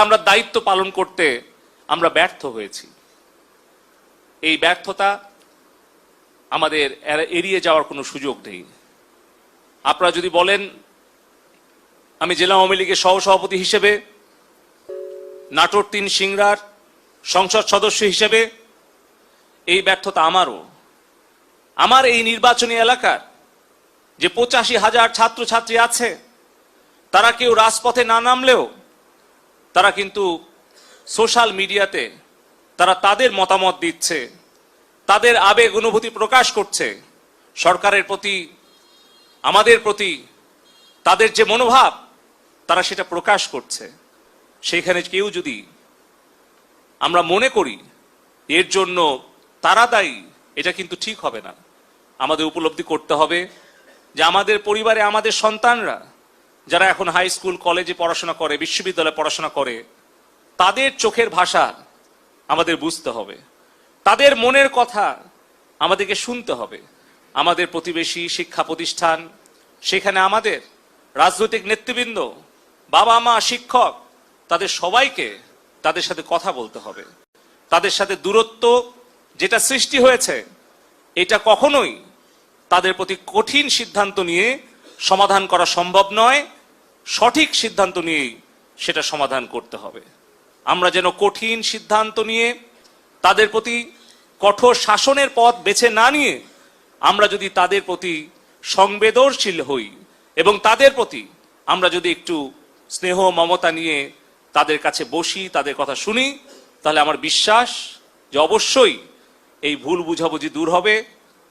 আমরা দায়িত্ব পালন করতে আমরা ব্যর্থ হয়েছি। এই ব্যর্থতা আমাদের এড়িয়ে যাওয়ার কোনো সুযোগ নেই। আপনারা যদি বলেন আমি জেলা আওয়ামী লীগের সহসভাপতি হিসেবে, নাটোর ৩ সিংড়ার সংসদ সদস্য হিসেবে, এই ব্যর্থতা আমারও। আমার এই নির্বাচনী এলাকার যে ৮৫,০০০ ছাত্রছাত্রী আছে, তারা কেউ রাজপথে না নামলেও তারা কিন্তু সোশ্যাল মিডিয়াতে তারা তাদের মতামত দিচ্ছে, তাদের আবেগ অনুভূতি প্রকাশ করছে। সরকারের প্রতি, আমাদের প্রতি তাদের যে মনোভাব, তারা সেটা প্রকাশ করছে। সেখানে কেউ যদি আমরা মনে করি এর জন্য তারা দায়ী, এটা কিন্তু ঠিক হবে না। আমাদের উপলব্ধি করতে হবে যে আমাদের পরিবারে আমাদের সন্তানরা যারা এখন হাই স্কুল কলেজে পড়াশোনা করে, বিশ্ববিদ্যালয়ে পড়াশোনা করে, তাদের চোখের ভাষা আমাদের বুঝতে হবে, তাদের মনের কথা আমাদেরকে শুনতে হবে। আমাদের প্রতিবেশী শিক্ষা প্রতিষ্ঠান, সেখানে আমাদের রাজনৈতিক নেতৃবৃন্দ, বাবা মা, শিক্ষক, তাদের সবাইকে তাদের সাথে কথা বলতে হবে। তাদের সাথে দূরত্ব যেটা সৃষ্টি হয়েছে, এটা কখনোই তাদের প্রতি কঠিন সিদ্ধান্ত নিয়ে সমাধান করা সম্ভব নয়। সঠিক সিদ্ধান্ত নিয়েই সেটা সমাধান করতে হবে। আমরা যেন কঠিন সিদ্ধান্ত নিয়ে তাদের প্রতি কঠোর শাসনের পথ বেছে না নিয়ে আমরা যদি তাদের প্রতি সংবেদনশীল হই এবং তাদের প্রতি আমরা যদি একটু স্নেহ মমতা নিয়ে তাদের কাছে বসি, তাদের কথা শুনি, তাহলে আমার বিশ্বাস যে অবশ্যই এই ভুল বুঝাবুঝি দূর হবে।